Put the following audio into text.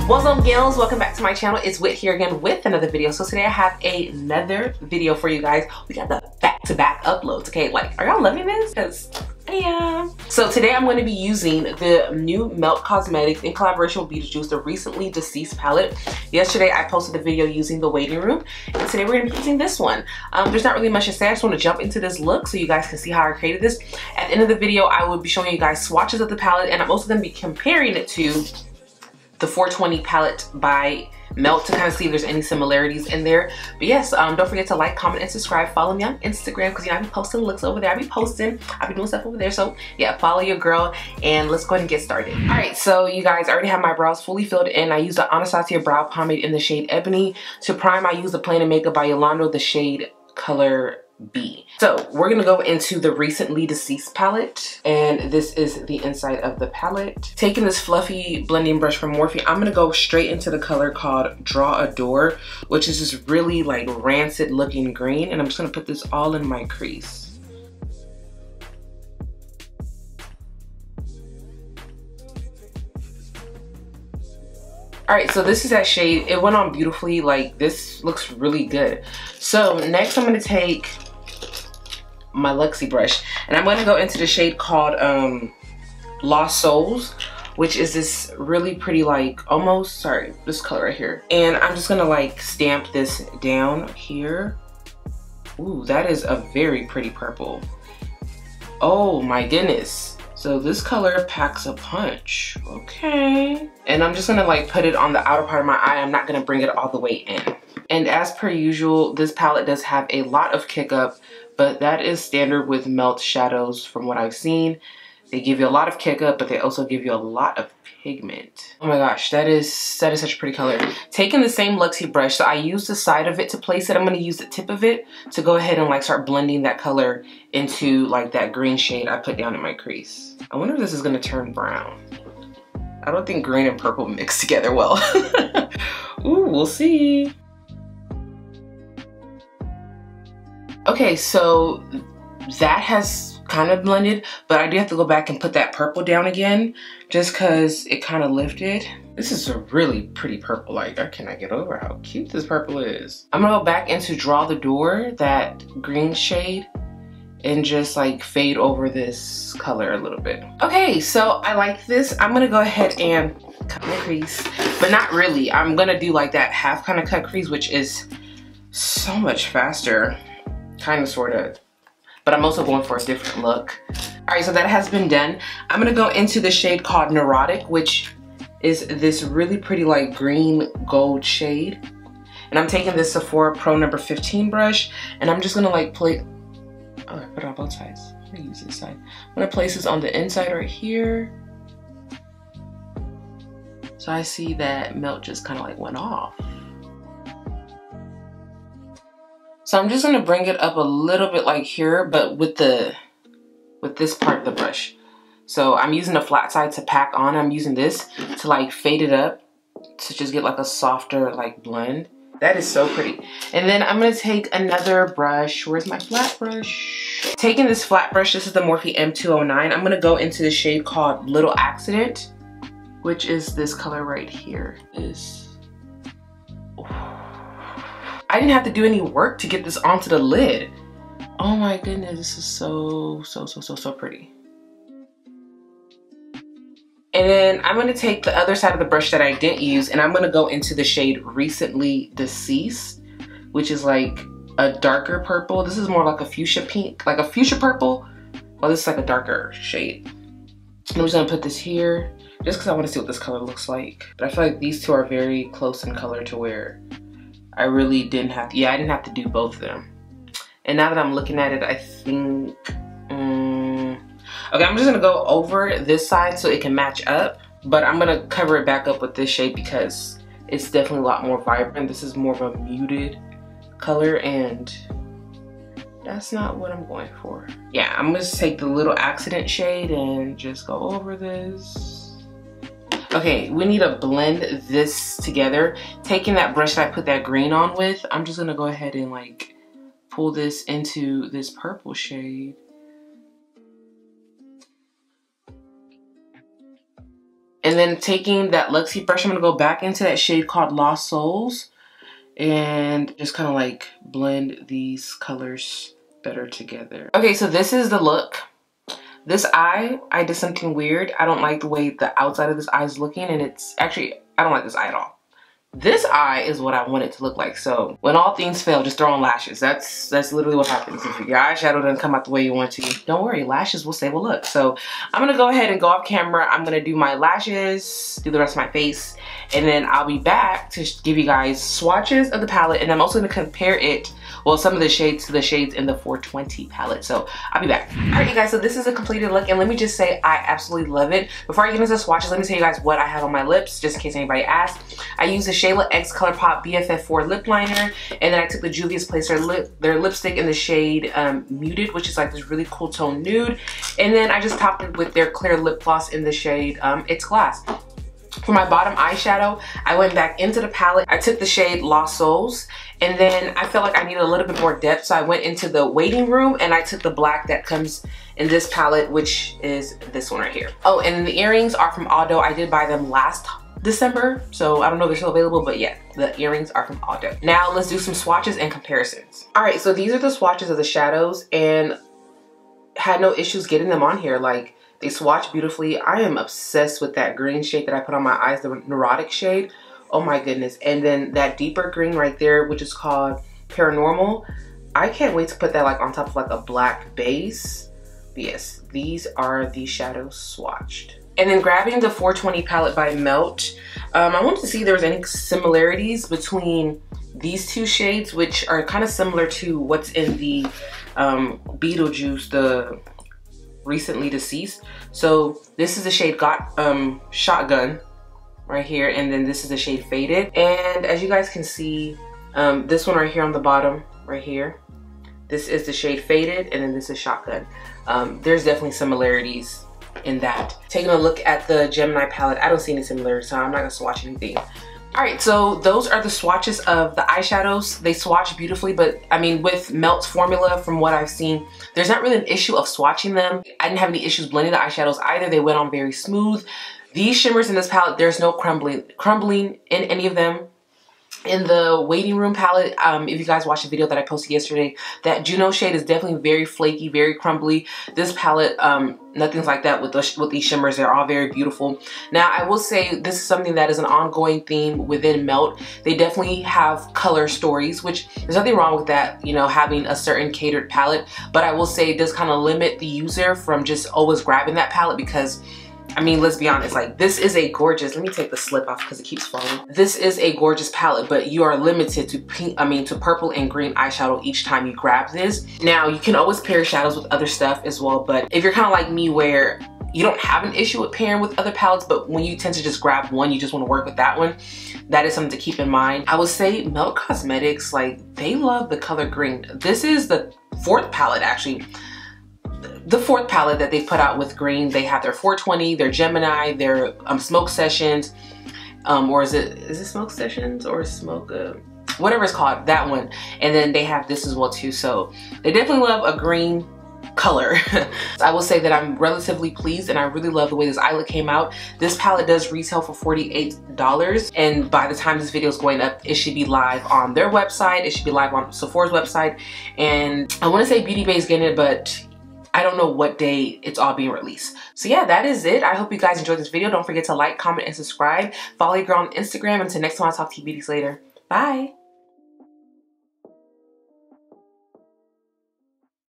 What's up, girls? Welcome back to my channel. It's Whit here again with another video. So today I have another video for you guys. We got the back-to-back uploads, okay? Like, are y'all loving this? Because I am. So today I'm going to be using the new Melt Cosmetics in collaboration with Beetlejuice, the recently deceased palette. Yesterday I posted a video using the waiting room, and today we're going to be using this one. There's not really much to say. I just want to jump into this look so you guys can see how I created this. At the end of the video, I will be showing you guys swatches of the palette, and I'm also going to be comparing it to the 420 palette by Melt to kind of see if there's any similarities in there. But yes, don't forget to like, comment, and subscribe. Follow me on Instagram because, you know, I be posting looks over there. I be doing stuff over there. So yeah, follow your girl and let's go ahead and get started. All right, so you guys, I already have my brows fully filled in. I used the Anastasia brow pomade in the shade Ebony. To prime, I used the Plain and Makeup by Yolanda, the shade Color B. So we're gonna go into the recently deceased palette, and this is the inside of the palette. Taking this fluffy blending brush from Morphe, I'm gonna go straight into the color called Draw a Door, which is this really like rancid looking green, and I'm just gonna put this all in my crease. All right, so this is that shade. It went on beautifully. Like, this looks really good. So next I'm gonna take my Luxie brush, and I'm going to go into the shade called Lost Souls, which is this really pretty, like, almost, sorry, this color right here. And I'm just gonna like stamp this down here. Ooh, that is a very pretty purple. Oh my goodness. So this color packs a punch. Okay. And I'm just gonna like put it on the outer part of my eye. I'm not gonna bring it all the way in. And as per usual, this palette does have a lot of kick up, but that is standard with Melt shadows from what I've seen. They give you a lot of kick up, but they also give you a lot of pigment. Oh my gosh, that is such a pretty color. Taking the same Luxie brush, so I used the side of it to place it. I'm gonna use the tip of it to go ahead and like start blending that color into like that green shade I put down in my crease. I wonder if this is gonna turn brown. I don't think green and purple mix together well. Ooh, we'll see. Okay, so that has kind of blended, but I do have to go back and put that purple down again just because it kind of lifted. This is a really pretty purple. Like, I cannot get over how cute this purple is. I'm gonna go back into Draw the Door, that green shade, and just like fade over this color a little bit. Okay, so I like this. I'm gonna go ahead and cut my crease, but not really. I'm gonna do like that half kind of cut crease, which is so much faster. Kind of, sort of, but I'm also going for a different look. All right, so that has been done. I'm gonna go into the shade called Neurotic, which is this really pretty like green gold shade. And I'm taking this Sephora Pro number 15 brush, and I'm just gonna like oh, I put it on both sides. I'm gonna use this side. I'm gonna place this on the inside right here. So I see that Melt just kind of like went off. So I'm just gonna bring it up a little bit like here, but with this part of the brush. So I'm using the flat side to pack on. I'm using this to like fade it up to just get like a softer like blend. That is so pretty. And then I'm gonna take another brush. Where's my flat brush? Taking this flat brush, this is the Morphe M209. I'm gonna go into the shade called Little Accident, which is this color right here. I didn't have to do any work to get this onto the lid. Oh my goodness, this is so pretty. And then I'm gonna take the other side of the brush that I didn't use, and I'm gonna go into the shade Recently Deceased, which is like a darker purple. This is more like a fuchsia pink, like a fuchsia purple. Well, this is like a darker shade. And I'm just gonna put this here, just because I wanna see what this color looks like. But I feel like these two are very close in color to where I really didn't have to, I didn't have to do both of them. And now that I'm looking at it, I think, okay, I'm just gonna go over this side so it can match up, but I'm gonna cover it back up with this shade because it's definitely a lot more vibrant. This is more of a muted color, and that's not what I'm going for. Yeah, I'm gonna take the Little Accident shade and just go over this. Okay, we need to blend this together. Taking that brush that I put that green on with, I'm just gonna go ahead and like pull this into this purple shade. And And then taking that Luxie brush, I'm going to go back into that shade called Lost Souls and just kind of like blend these colors better together. Okay, so this is the look. This eye, I did something weird. I don't like the way the outside of this eye is looking, and it's actually, I don't like this eye at all. This eye is what I want it to look like. So when all things fail, just throw on lashes. That's literally what happens. If your eyeshadow doesn't come out the way you want to, don't worry, lashes will save a look. So I'm gonna go ahead and go off camera. I'm gonna do my lashes, do the rest of my face, and then I'll be back to give you guys swatches of the palette, and I'm also gonna compare it, well, some of the shades to the shades in the 420 palette. So I'll be back. All right, you guys, so this is a completed look, and let me just say I absolutely love it. Before I get into the swatches, let me tell you guys what I have on my lips, just in case anybody asked. I use the Shayla X ColourPop BFF4 lip liner, and then I took the Juvia's Place their lipstick in the shade Muted, which is like this really cool tone nude, and then I just topped it with their clear lip gloss in the shade It's Glass. For my bottom eyeshadow, I went back into the palette. I took the shade Lost Souls, and then I felt like I needed a little bit more depth, so I went into the Waiting Room, and I took the black that comes in this palette, which is this one right here. Oh, and the earrings are from Aldo. I did buy them last December, so I don't know if they're still available, but yeah, the earrings are from Aldo. Now let's do some swatches and comparisons. All right, so these are the swatches of the shadows, and had no issues getting them on here. Like, they swatch beautifully. I am obsessed with that green shade that I put on my eyes, the Neurotic shade. Oh my goodness. And then that deeper green right there, which is called Paranormal. I can't wait to put that like on top of like a black base. But yes, these are the shadows swatched. And then grabbing the 420 palette by Melt, I wanted to see if there was any similarities between these two shades, which are kind of similar to what's in the Beetlejuice, the recently deceased. So this is the shade Shotgun right here, and then this is the shade Faded. And as you guys can see, this one right here on the bottom right here, this is the shade Faded, and then this is Shotgun. There's definitely similarities in that. Taking a look at the Gemini palette, I don't see any similarities, so I'm not gonna swatch anything. All right, so those are the swatches of the eyeshadows. They swatch beautifully, but I mean, with Melt's formula, from what I've seen, there's not really an issue of swatching them. I didn't have any issues blending the eyeshadows either. They went on very smooth. These shimmers in this palette, there's no crumbling in any of them. In the Waiting Room palette, if you guys watched the video that I posted yesterday, that Juno shade is definitely very flaky, very crumbly. This palette, nothing's like that with these shimmers. They're all very beautiful. Now, I will say this is something that is an ongoing theme within Melt. They definitely have color stories, which there's nothing wrong with that, you know, having a certain catered palette. But I will say it does kind of limit the user from just always grabbing that palette, because I mean, let's be honest, like, this is a gorgeous, let me take the slip off because it keeps falling. This is a gorgeous palette, but you are limited to to purple and green eyeshadow each time you grab this. Now, you can always pair shadows with other stuff as well, but if you're kind of like me where you don't have an issue with pairing with other palettes, but when you tend to just grab one, you just want to work with that one, that is something to keep in mind. I would say Melt Cosmetics, like, they love the color green. This is the fourth palette, actually. The fourth palette that they put out with green. They have their 420, their Gemini, their Smoke Sessions, or is it Smoke Sessions or Smoke, whatever it's called, that one. And then they have this as well too. So they definitely love a green color. I will say that I'm relatively pleased, and I really love the way this eye look came out. This palette does retail for $48, and by the time this video is going up, it should be live on their website. It should be live on Sephora's website, and I want to say Beauty Bay's getting it, but I don't know what day it's all being released. So yeah, that is it. I hope you guys enjoyed this video. Don't forget to like, comment, and subscribe. Follow your girl on Instagram. Until next time, I'll talk to you beauties later. Bye.